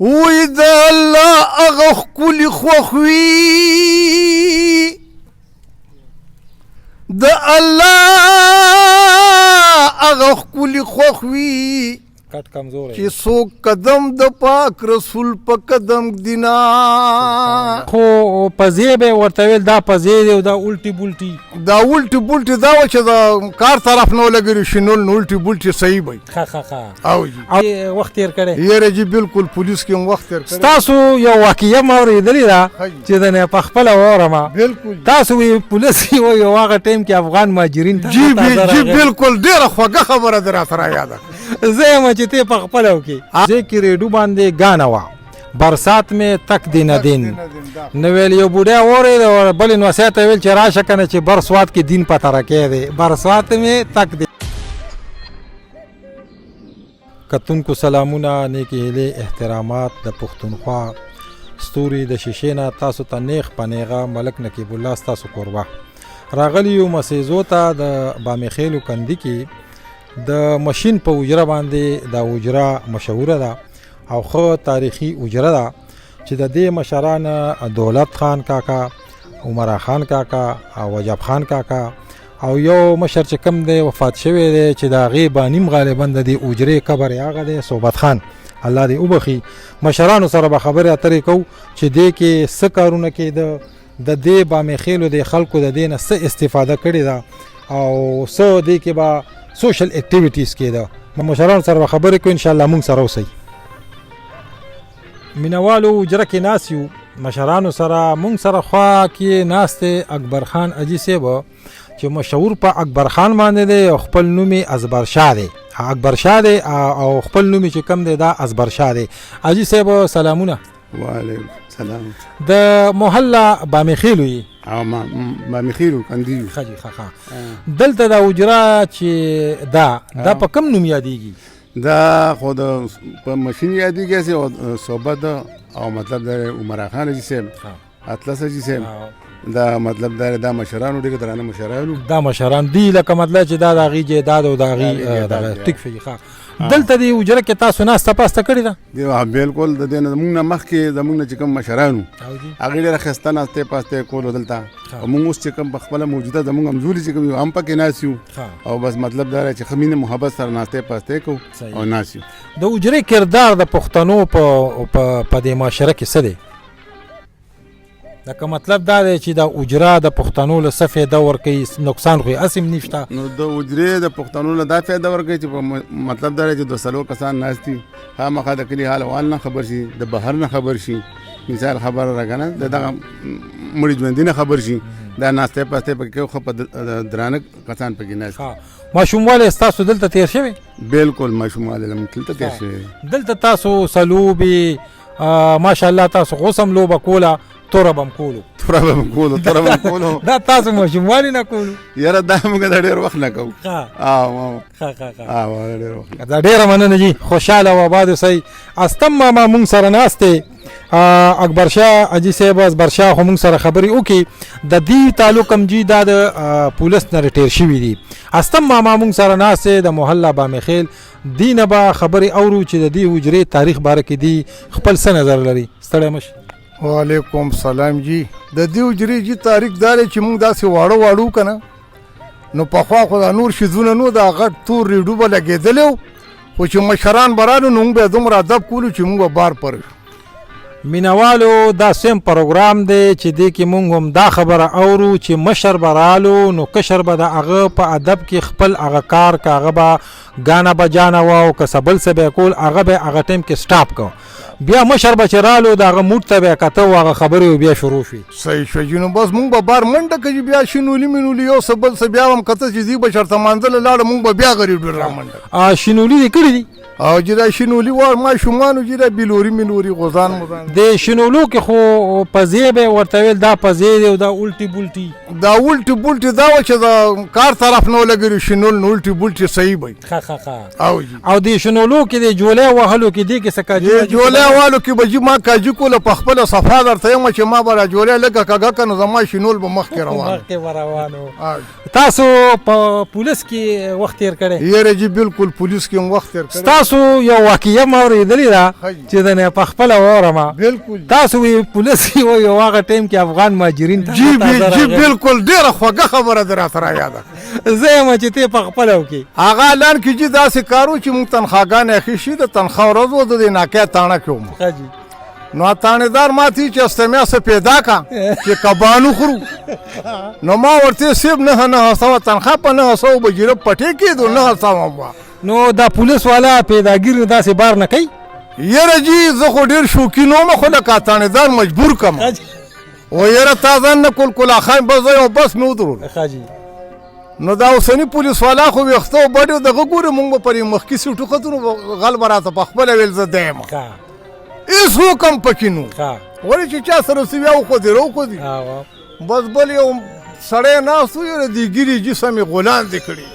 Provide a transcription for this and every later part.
وی د الله هغه ښکلي خوښ وي د الله هغه ښکلي خوښ وي کټ کمزور چې څوک قدم د پاک رسول په قدم دینا خو پزې به ورته ویل دا پزې دی او دا الټي بولټي دا الټي بولټي دا و چې د کار طرف نه ولګېږي شنول نو الټي بولټي صحیح وي ښه او جي وخت تېر کړی یاره جي بالکل پولیس کې هم وخت تېر کړی ستاسو یو واقعه ما اورېدلې ده چې د نه په خپله واورم بالکل تاسو وی پولیس وایي یو هغه ټایم کې افغان مهاجرین جی بالکل ډېره خوږه خبره ده راته راياده زه یم چې ته په خپله وکړې زه کې ریډو باندې ګانه وه برسات میں تک دین دین نو ویل یو بوډا اورېد او بلې نوسیا ته ویل چې راشه که نه چې برسوات کې دین پته راکی دی برسات میں تک دین کتونکو سلامونه نیکې هیلې احترامات د پښتونخوا ستوري د شیشې نه تاسو ته نیغ په نیغه ملک نقیب الله ستاسو کوربه راغلی یو مسیزو ته د بامیخیلو کندي کې د مشین په اجره باندې دا اجره مشهوره ده او خو تاریخي اجره ده چې د دې مشران دولت خان کاکا عمر خان کاکا او وجب خان کاکا او یو مشر چې کم دی وفات شوی دی چې دا غي بانیم غالبا د دې اجره قبر هغه دی صوبت خان الله دې وبخي مشرانو سره به خبرې اترې کو چې دې کې څه کارونه کې د دې بامیخیلو د خلکو د دې نه څه استفاده کړې ده او څه دې کې به سوشل اکټیویټیز کې ده مشرانو سره خبرې کو ان شاء الله مونږ سره اوسئ مینوالو اجره کې ناس یو مشرانو سره مونږ سره خوا کې ناس دی اکبر خان اجي صاحب چې مشهور په اکبر خان باندې دی او خپل نوم یې ازبر شاه دی اکبر شاه دی او خپل نوم چې کم دی دا ازبر شاه دی اجي صاحب سلامونه وعلیکم السلام د محله بامیخیلو یې او بامیخیلو کندي ښه دلته دا اجره چې دا په کم نوم یادېږي دا خو د په ماشین یادېږي او صحبت او مطلب د عمر خان جي صاحب اطلس جي صاحب دا مطلب دا مشرانو ډېر درانه مشرانو دا مشران دی لکه مطلب چې دا د هغې جیداد او د هغې ټیک فی ښه دلته دې اجره کې تاسو ناسته پاسته کړې ده بالکل د دې نه زموږ نه مخکې زموږ نه چې کوم مشرانو هغې ډېره ښایسته ناستې پاستې کولو دلته او موږ اوس چې کوم په خپله موجوده زموږ همزولي چې کوم یو هم پکې ناست یو او بس مطلب دا چې ښه مینه محبت سره ناستې پاستې کوو او ناست یو د اجرې کردار د پښتنو په دې معاشره کې څه دی لکه مطلب دا دی چې دا اجره د پښتنو له څه فایده ورکوي نقصان خو یې هسې نشته نو د اجرې د پښتنو له دا فایده ورکوي چې مطلب دا دی چې 200 کسان ناست دي خامخا د کلي حال احوال نه خبر شي د بهر نه خبر شي مثال خبره راکنه د دغه مړي ژوندي نه خبر شي دا ناستې پاستې پکې خو په درانه کسان پکې ناست ماشوموالی ستاسو دلته تیر شوی بالکل ماشوموالی دلته تیر شوی دلته تاسو سلوبې ماشاءالله تاسو غوسم لوبه کوله توره بم کولو دا تاسو ماشوموالي نه کولو یاره دا موږ د ډېر وخت نه کوو دا ډېره مننه جي خوشحاله او آباد اوسئ استم ماما مونږ سره ناست دی اکبر شاه اجي صاحب ازبر شاه خو مونږ سره خبرې وکړي د دې تعلق هم جي دا د پولیس نه ریټیر شوي دي استم ماما مونږ سره ناست دی د محله بامیخیل دې نه به خبرې اورو چې د دې حجرې تاریخ باره کې دي خپل څه نظر لري ستړی مشي وعلیکم سلام جی د دې اجرې جي تاریخ دا دی چې موږ داسې واړه که نه نو پخوا خو دا نور شیزونه نو دا غټ تور ریډو به لګېدلی و خو چې مشران به رالو نو موږ به یې دومره ادب کولو چې موږ به بار پر مینوالو دا سیم پروګرام دی چې دې کې مونږ هم دا خبره اورو چې مشر به رالو نو کشر به د هغه په ادب کې خپل هغه کار که هغه به ګانه بجانه وه او که څه بل څه به یې کول هغه به هغه ټایم کې سټاپ کو بیا مشر به چې رالو د هغه موټ ته به یې کته و هغه خبرې بیا شروع شوې صحیح شوی جي نو بس مونږ به بار منډه کوي بیا شینولي مینولي یو څه بل څه بیا هم کته چې ځي به شرطه مانځله لاړه مونږ به بیا غریب ډېر را منډه شینولي دې کړي دي او چې دا شینولي وار ماشومانو چې دا بلوري ملوري غوزان د شینولو کې خو پزې به ورته ویل دا پزې دی او دا الټي بولټي دا الټي بولټي دا و چې د کار طرف نه ولګېږي شینول نو الټي بولټي صحیح وي او د شینولو کې د جولۍ وهلو کې دې کې څه کاجي جولۍ والو کې به جي ما کاجي کوله په خپله صفا درته یم چې ما به را جولۍ لږه کږه که نو زما شینول به مخکې روانو تاسو په پولیس کې وخت تېر کړی یاره جي بالکل پولیس کې هم وخت تېر کړی تاسو یو واقعیه ما اورېدلې ده چې د نه په خپله واورم بالکل تاسو وی پولیس وایي یو هغه ټایم کې افغان مهاجرین ته جی بالکل ډېره خوږه خبره ده را سره یاده زه یم چې ته په خپله وکړې هغه اعلان کېږي داسې کار و چې موږ تنخواګانې اخیستې د تنخوا ورځ و د دې ناکۍ تاڼه کې وم ښه جي نو تاڼېدار ماته چې استمیا څه پیدا کا چې کبان وخورو نو ما ورته صرف 900 تنخوا په 900 بجیره پټې کېدو 900 نو دا پولیس والا پیداګیر داسې بار نه کوي یاره جی زه خو ډېر شوقین وم خو لکه تاڼېدار مجبور کم و یاره تا ځان نه کلکلا خایم بس زه یو بس مې ودرول ښه جي نو دا اوسني پولیس والا خو ویښته و بډې دغه ګورې مونږ به پرې مخکې سیټو ختو نو غل به راته په خپله ویل زه دی یم هېڅ حکم پکې نو ولې چې چا سره څه بیا وخوځې راوخوځي بس بل یو سړی ناست و یاره دې ګیرې جسم یې غولاندې کړي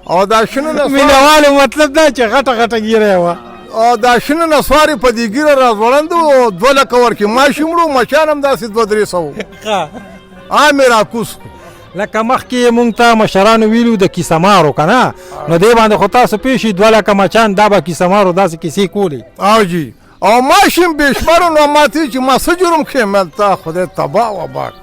او دا شنه مینهوالو مطلب دا چې غټه غټه ګیره وه او دا شنه نسوارې په دې ګیره را ځوړند و 2 لکه ورکې ماشي مړو مچان هم داسې 200-300 عام یې راکوس کړو لکه مخکې مونږ ته مشرانو ویلو د کیسه مارو که نه نو دې باندې خو تاسو پوه شئ 2 لکه مچان دا به کیسه مارو داسې کیسې کولې او جی او ماشین بېشمارو نو ماته چې ما څه جرم کښې تا خدای تباه وباک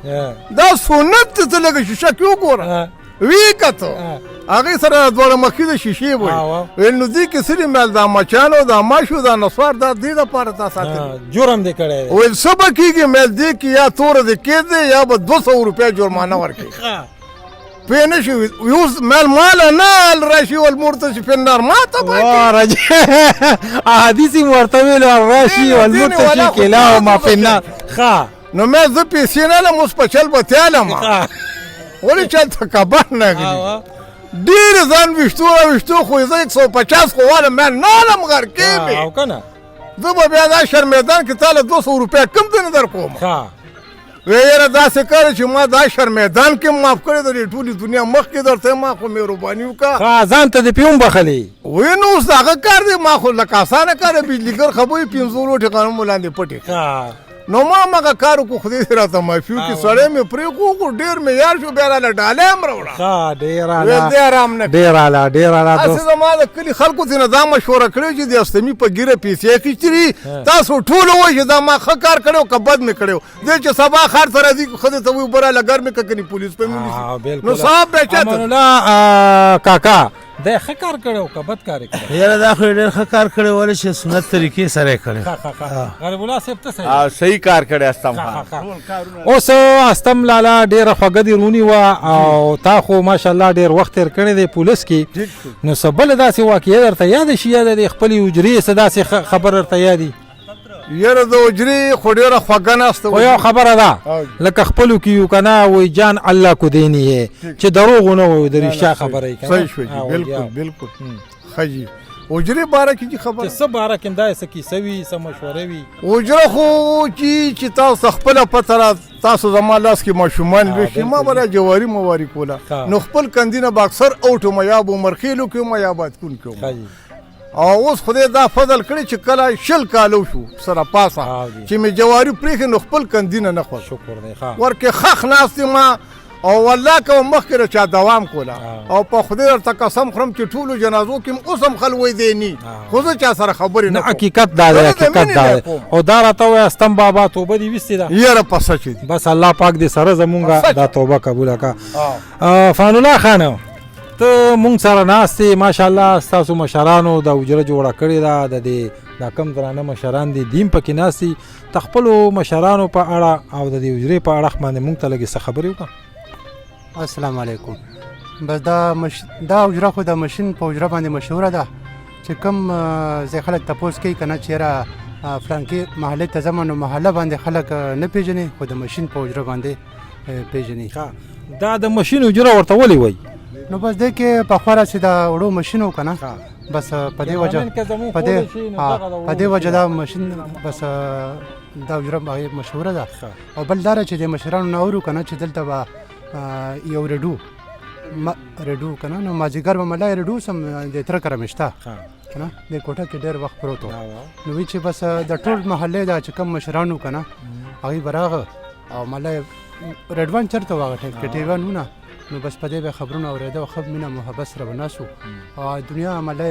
دا سنت ته لږه شیشه کې وګوره وی کته هغې سره دواړه مخکې د شیشې وایي ویل نو دې کې څه مال دا مچانو دا ماشو دا نسوار دا دې دپاره تا ساتلي جرم دې کړی ویل څه به کېږي مال دې کې یا توره دې کېږدې یا به 200 روپۍ جرمانه ورکړي پوه نه شي اوس مال ماله نه راشي والمور ته چې فنار ماته وارج حدیث یې ورته ویلو راشي والمور ته چې کیلا ما فنار ښه نو مې زه پیسې نه لم اوس په چل به تیالم ولې چلته کبان نه ږدي ډېر ځان ویشتو راویشتو خو زه 150 خو وایم مې نه لم غرقې مې او که نه زه به بیا دا شرمېدان کې تا له 200 روپۍ کم دې نه در کوم وی یاره داسې کار چې ما دا شرمېدان کې معاف کړی د دې ټولې دنیا مخکې درته ما خو مهرباني وکړه ځان ته دې پې هم بخلې وی نو اوس هغه کار دی ما خو لکه اسانه کار دی بجلیګر خبرې 500 روټې قانون مو لاندې پټې نو ما مغه کار وکړو خدای دې راته معافي وکړي سړی مې پرېښو خو ډېر مې یار شو بیا راله ډالۍ هم راوړه ډېر ارام نه ډېر اعلی هسې زما د کلي خلکو ځینې دا مشوره کړې چې د استمي په ګیره پیسې اخیستې دي تاسو ټولو وایي چې دا ما ښه کار کړی او که بد مې کړی دی چې سبا ښار ته راځي ښځې ته وایي اوبه راله ګرمې که کنې پولیس په مې نیسي نو صاحب بیا چاته امان الله کاکا دا ښه کار کړی او که بد کار یې کړی یاره دا خو یې ډېر ښه کار کړی ولې چې سنت طریقې سره یې کړی غریب الله صاحب ته صحیح کار کړی استم اوس استم لالا ډېره خوږه دې رونی وه او تا خو ماشاءالله ډېر وخت تېر کړی دی پولیس کې نو څه بله داسې واقعه درته یاده شي یا د خپلې حجرې څه داسې خبر درته یادي یاره د حجرې خو ډېره خوږه ناسته خو یو خبره ده لکه خپلو کې یو که نه وایي جان الله کو دینی یې چې دروغ ونه وایو د رښتیا خبره یې صحیح شو جي بالکل بالکل ښه جي حجرې باره کې جي خبره چې څه باره کې همدا څه کیسه وي څه مشوره وي حجره خو چې تاسو خپله پته تاسو زما لاس کې ماشومان ویښي ما به جواري مواري کوله نو خپل کندینه به اکثر اوټ وم یا به عمرخیلو کې وم یا بادکون کې وم او اوس خدای دا فضل کړی چې کله 10 کالو شو سره پاسه چې مې جواري پرېښې نو خپل کندینه نه خوښ ورکې خخ ناست ما او والله که مخکې د چا دوام کوله او په خدای درته قسم خورم چې ټولو جنازو کې اوس هم خلوی دی ني خو زه چا سره خبرې نه حقیقت دا دی حقیقت دا دی او دا راته وایه استم بابا توبه دې ویستې ده یاره په سچ دي بس الله پاک دې سره زمونږ دا توبه قبوله کړه فان الله خانه ته مونږ سره ناست یې ماشاءالله ستاسو مشرانو دا حجره جوړه کړې ده د دې دا کم درانه مشران دي دیم پکې ناست دي د خپلو مشرانو په اړه او د دې حجرې په اړه باندې مونږ ته لږې څه خبرې وکړه السلام علیکم بس دا حجره خو د مشین په حجره باندې مشهوره ده چې کوم ځای خلک تپوس کوي که نه چېرې فلانکې محلې ته ځم نو محله باندې خلک نه پېژني خو د مشین په حجره باندې پېژني دا د مشین حجره ورته ولې وایي نو بس دې کې پخوا راسې د وړو مشین و که نه بس په دې وجه دا مشین بس دا حجره مشهوره ده او بل دا چې د مشرانو نه اورو که نه چې دلته به یو رډو که نه نو مازدیګر به ملا رډو سم د تره کره مې شته که نه د کوټه کې ډېر وخت پروت و نو وایي چې بس د ټول محلې دا چې کوم مشران و که نه هغوی به راغه او ملا رډوان چېرته و هغه ټایم کې ټیوان و نه نو بس په دې به خبرونه اورېده او ښه مینه محبت سره به ناست و او دنیا ملا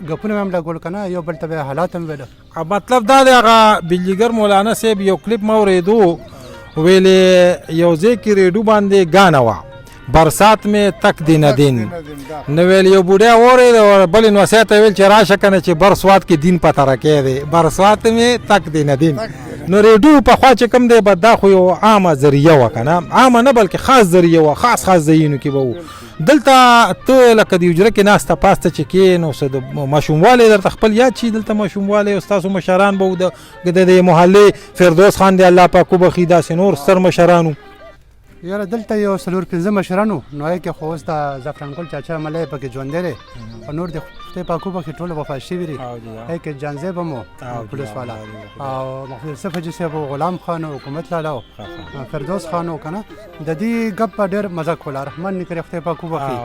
ګپونه مې هم لګول که نه یو بل ته به حالات هم ویله. مطلب دا دی هغه بجلیګر مولانا صاحب یو کلیپ ما اورېدو ویلې یو ځای کې ریډیو باندې ګانه وه برسات میں تک دی ندین نو ویل یو بوډیا اورېد او بلې نوسۍ ته ویل چې راشه که نه چې برسوات کې دین پته راکی دی برسات میں تک دی ندین. نو ریډیو پخوا چې کوم دی به دا خو یو عامه ذریعه وه که نه عامه نه بلکې خاص ذریعه وه خاص ځایونو کې به وو. دلته ته لکه د حجره کې ناسته پاسته چې کې نو څه د ماشوموالی درته خپل یاد شي دلته ماشوموالی او ستاسو مشران به وو د محلې فردوس خان دی الله پاک وبخي داسې نور ستر مشرانو. یاره دلته یو 4-5 مشران وو نو هغې کې خو اوس د زعفران ګل چاچا ملی پکې ژوندی دی او نور د خدای پاک وبخي ټول وفات شوي دي. هغې کې جان زیب هم و پولیس والا او محمد یوسف حاجي صاحب و غلام خان و حکومت لالا و فردوس خان و که نه د دې ګپ په ډېر مزه کوله رحمان نیکرې خدای پاک وبخي.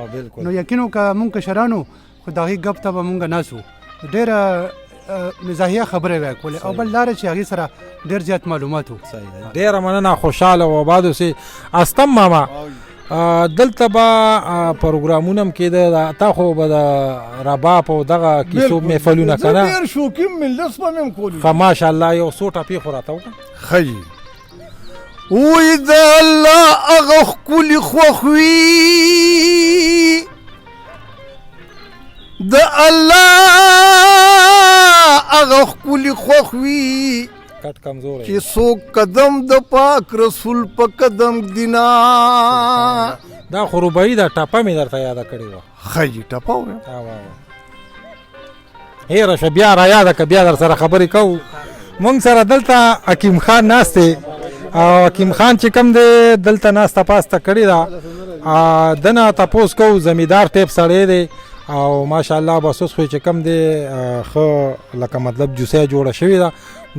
نو یقین و که مونږ کشرانو خو د هغې ګپ ته به مونږ ناست وو ډېره مزاحیه خبرې وی کولې او بل لاره چې هغې سره ډېر زیات معلومات وو. ډېره مننه خوشحاله و آباد اوسې. استم ماما دلته به پروګرامونه هم کېده تا خو به د رباب او دغه کیسو محفلونه که نه ډېر شوقین مجلس به مې هم کولي. ښه ماشاءالله یو څو ټپې خو راته وکړه. ښه جي وی د الله هغه ښکلي خوښ وي د الله هغه ښکلي خوښ وي کټ کمزور چې څوک قدم د پاک رسول په قدم دینا. دا خو ربعي ده ټپه مې درته یاده کړې وه. ښه جي ټپه ویم هېره شه بیا را یاده که بیا در سره خبرې کوو. مونږ سره دلته حکیم خان ناست دی او حکیم خان چې کوم دی دلته ناسته پاسته کړې ده دنه تپوس کوو زمیندار ټیپ سړی دی او ماشاءالله بس اوس خو چې کوم دی ښه لکه مطلب جوسه جوړه شوې ده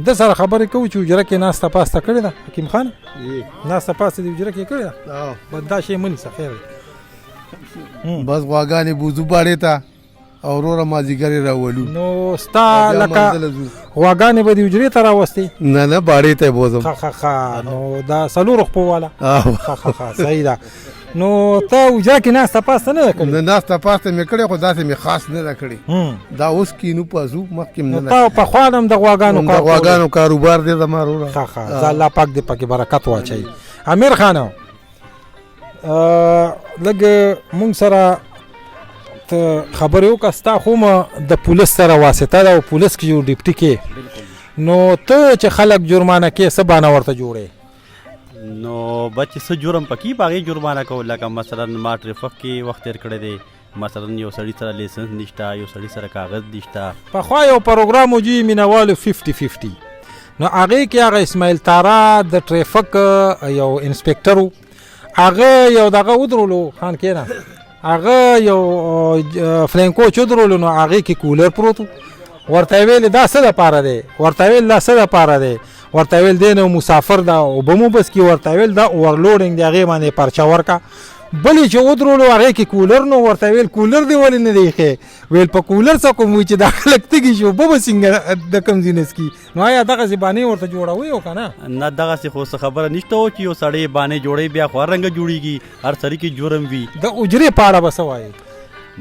د سره خبرې کوو چې حجره کې ناسته پاسته کړې ده. حکیم خان ناسته پاسته د حجره کې کړې ده بس دا شی مه نیسه خیر دی. بس غواګانې بوزو باړې ته او وروره مازدیګر راولو. نو ستا لکه غواګانې به د حجرې ته راوستې؟ نه نه باړې ته یې بوزم. ښه نو دا څلورو خپو والا ښه صحیح ده. نو ته حجره کې ناسته پاسته نه ده کړې؟ نه ناسته پاسته مې کړې خو داسې مې خاص نه ده کړې. دا اوس کینو پازو مخکې نو تا پخوا هم د غواګانو کاروبار دی زما وروره. ښه الله پاک دې پکې برکت واچوي. امیر خانه لږ مونږ سره ته خبرې وکړه ستا خو د پولیس سره واسطه ده او پولیس کې یو ډیپټي کې نو ته چې خلک جرمانه کې څه بانه ورته جوړې؟ نو بچ څه جرم پکې باغې جرمانه کول لکه مثلا ما ټریفک کې وخت تیر کړی دی مثلا یو سړي سره لیسنس نشته یو سړي سره کاغذ نشته. پخوا یو پروګرام وجي مینوالو 50-50 نو هغې کې هغه اسماعیل تاره د ټریفک یو انسپکټر و هغه یو دغه ودرولو خان کېنه هغه یو فلینکوچ ودرولو نو هغې کې کولر پروت و ورته ویل دا څه دپاره دی ورته ویل دا څه دپاره دی ورته ویل دی نو مسافر ده اوبه مو بس کې ورته ویل دا اوورلوډینګ د هغې باندې پرچه ورکه بلې چې ودرولو هغې کې کولر نو ورته ویل کولر دی ولې نه دی ښې ویل په کولر څه کوم وي چې دا خلک تږي شي اوبه به څنګه د کوم ځای نه څکي. نو آیا دغسې بانې ورته جوړوئ او که نه؟ نه دغسې خو څه خبره نشته و چې یو سړی بانې جوړوي بیا خو هر رنګه جوړېږي هر سړي کې جرم وي. د اجرې په اړه به څه وایې؟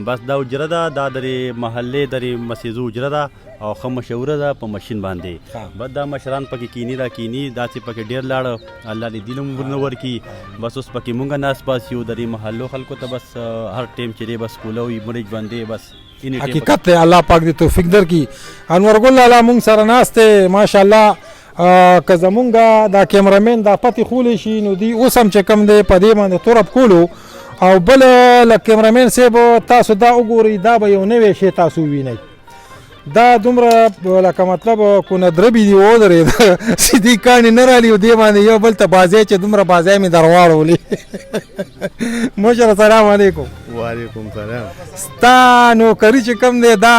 بس دا اجره ده دا درې محلې درې مسیزو اجره ده او ښه مشهوره ده په مشین باندې. بس دا مشران پکې کینی را کینی داسې پکې ډېر لاړه الله دې دین هم ورنه ورکړي. بس اوس پکې مونږ ناس پاس یو درې محلو خلکو ته بس هر ټایم چې دی بس کوله وي مرج باندې بس حقیقت دی. الله پاک دې توفیق درکړي. انور ګل لالا مونږ سره ناست دی ماشاءالله که زمونږ دا کیمرامین دا پتې خولی شي نو دی اوس هم چې کوم دی په دې باندې تورب کولو او بل له کیمرامین صاحب تاسو دا وګورئ دا به یو نوی شی تاسو ووینئ دا دومره لکه مطلب کو ندربي دي ودرېد سیدي کاڼي نه رالي او دې باندې یو بل ته بازی چې دومره بازی مې در واړولې. مشر السلام علیکم. وعلیکم سلام. ستا نوکري چې کوم دی دا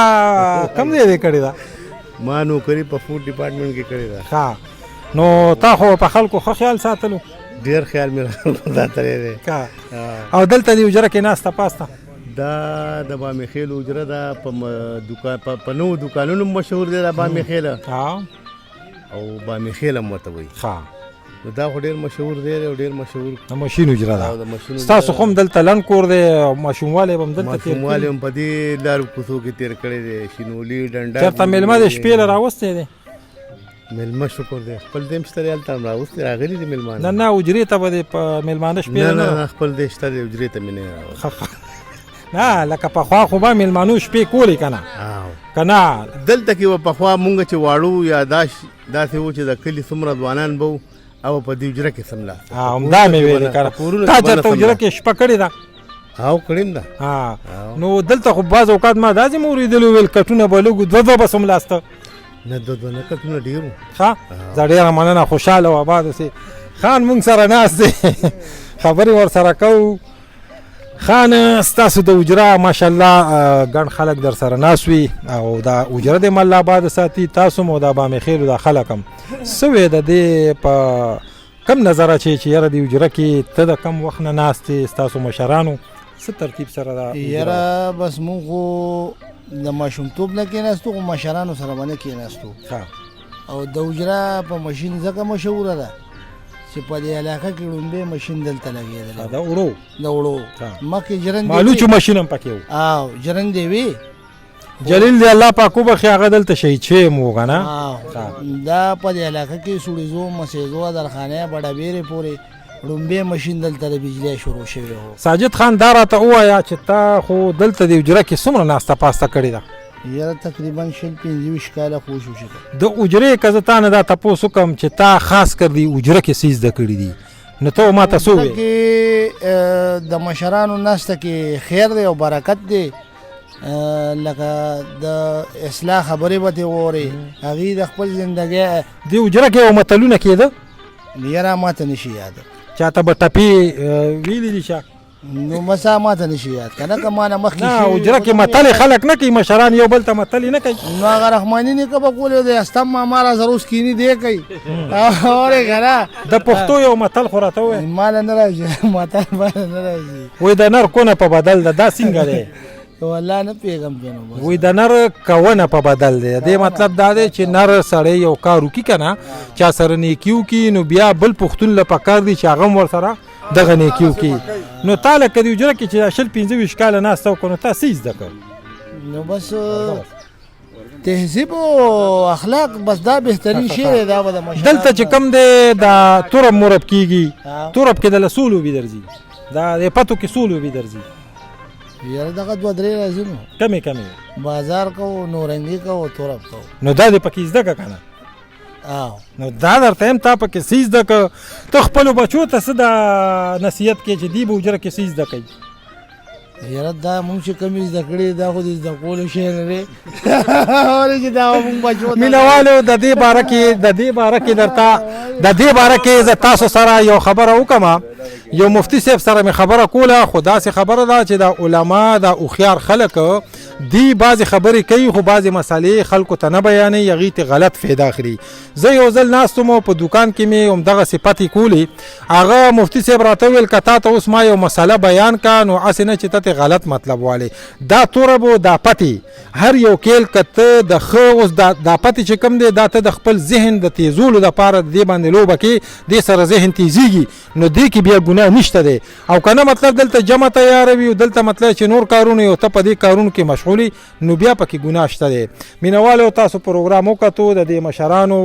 کوم دی دی کړې ده؟ ما نوکري په فوډ ډپارټمنټ کې کړې ده. ښه نو تا خو په خلکو ښه خیال ساتلو؟ ډېر خیال مې ساتلی دی. او دلته دې حجره کې ناسته پاسته دا د بامې خیل حجره ده په نوو دوکانونو مشهور دی دا بامې خیله او بامې خیل هم ورته وایي. نو دا خو ډېر مشهور دی او ډېر مشهور د ماشین اجره او د ده ماشین ستاسو خو هم دلته لنډ کور دی او ماشوموالی به هم دلته تېر ماشوموالی کړي هم په دې لارو کوڅو کې تېر کړی دی شینولي ډنډه چېرته میلمه د شپې له راوستی دی میلمه شکر دی خپل دی هم شته دی هلته هم راوستی راغلي دي میلمانه نه نه اجرې ته به دې په میلمانه شپې نه نه نه خپل دی شته دی حجرې ته مې نه راوستی نه لکه پخوا خو به میلمانو شپې کولې که نه که نه دلته کې به پخوا مونږ چې واړو یا داسې و چې د کلي څومره ځوانان به او په دې حجره کې سملاست همدا مې ویلې که نه تا چېرته حجره کې شپه کړې ده او کړیم ده نو دلته خو بعض اوقات ما داسې مې اورېدلي ویل کټونه به لږ دوه دوه به سملاسته نه دوه نه کټونه ډېر وو ښه زه ډېره مننه خوشحاله او آباد اوسې خان موږ سره ناست دی خبرې ورسره کوو خان ستاسو د اجره ماشاءالله ګڼ خلک در سره ناست وي او دا اجره د مله آباد ساتي تاسو مو د بامخیلو دا خلک هم څه وې د دې په کم نظره چې یاره د اجره کې ته د کم وخت نه ناست یې ستاسو مشرانو څه ترتیب سره دا یاره بس مونږ خو د ماشومتوب نه کېناستو خو مشرانو سره به نه کېناستو او د اجره په ماشین ځکه مشهوره ده چې په دې علاقه کې لومبې ماشین دلته لګېدلی د وړو د وړو مخکې جرندې مالوچو ماشین هم پکې و او جرندې وي جلیل دی الله پاک وبخښي هغه دلته شهید شوی م و که نه دا په دې علاقه کې سوړیزو مسیزو درخانه بډابېرې پورې لومبې ماشین دلته د بجلی شروع شوی و ساجد خان دا راته ووایه چې تا خو دلته د اجره کې څومره ناسته پاسته کړې ده یاره تقریبا 25 کاله خو شو چې د اجرې که زه تا نه دا تپوس وکړم چې تا خاص کر دی اجره کې څه زده کړي دي نو ته ما ته څه ووایې د مشرانو ناسته کې خیر دی او برکت دی لکه د اصلاح خبرې به ترې واورې هغې د خپل زندګۍ د اجره کې یو متلونه کېده یاره ما ته نشي یاد چاته به ټپې ویلي دي چا نو مسا ما ته نشي یاد که نه که ما نه مخکې نه اجره کې متلې خلک نه کوي مشران یو بل ته متلې نه کوي نو هغه رحماني نیکه به کولی دی استم ماما را سره اوس کیني دی کوي اورې که نه د پښتو یو متل خو راته ووایه ماله نه راځي متل ماله نه راځي وایي د نر کونه په بدل ده دا څنګه دی والله نه پیغام پېنو وی د نر کونه په بدل دی دې مطلب دا دی چې نر سړی یو کار وکړي که نه چا سره نیکي وکړي نو بیا بل پښتون له پکار دی چې هغه هم ورسره دغه نیکي وکړي نو تا لکه د اجره کې چې 25 کاله ناسته وکړو نو تا څه زده کړ نو بس تهذیب او اخلاق بس دا بهترین شی دی دا به د مشرانو دلته چې کوم دی دا تورب مرب کېږي تورب کې دله څو لوبې درځي دا د پتو کې څو لوبې درځي یاره دغه 2-3 راځي نو کمې کمې بازار کوو نورنګي کوو تورب کوو نو دا دې پکې زده که نه نو دا درته یم تا پکې څه زده که ته خپلو بچو ته څه د نصیحت کې چې دی به اجره کې څه زده کوي یاره دا مونږ چې کمې زده کړې دا خو د زده کولو شی نه دی ولې چې دا مونږ بچو ته مینهوالو د دې باره کې درته د دې باره کې زه تاسو سره یو خبره وکړم یو مفتی صاحب سره مې خبره کوله خو داسې خبره ده چې د علما د هوښیار خلک دی بعضې خبرې کوي خو بعضې مسالې خلکو ته نه بیانوي هغې ته غلط فایده اخلي زه یو ځل ناست وم په دوکان کې مې همدغسې پتې کولې هغه مفتی صاحب راته وویل که تا ته اوس ما یو مسله بیان که نو هسې نه چې ته ترې غلط مطلب والې دا تورب و دا پتې هر یو کیل که ته د ښه اوس دا پتې چې کوم دی دا ته د خپل ذهن د تیزولو دپاره د دې باندې لوبه کې دې سره ذهن تیزیږي نو دې کې بیا ګناه نشته دی او که نه مطلب دلته جمع تیاروي او دلته مطلب چې نور کارونه یو ته په دې کارونو کې مشغولي نو بیا پکې ګناه شته دی مینهوالو تاسو پروګرام وکتو د دې مشرانو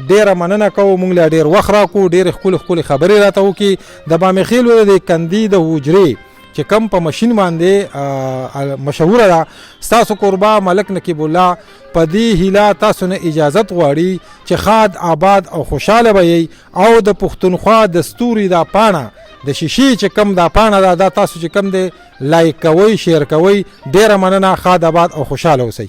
ډېره مننه کوو موږ له ډېر وخت راکړو ډېرې ښکلې خبرې راته وکړي د بامخیلو د کندي د حجرې چې کم په ماشین باندې مشهوره ده ستاسو کوربه ملک نقیب الله په دې هیله تاسو نه اجازت غواړي چې ښاد آباد او خوشحاله به یئ او د پښتونخوا د ستوري دا پاڼه د شیشې چې کم دا پاڼه ده دا تاسو چې کم دی لایک کوئ شیر کوئ ډېره مننه ښاد آباد او خوشحاله اوسئ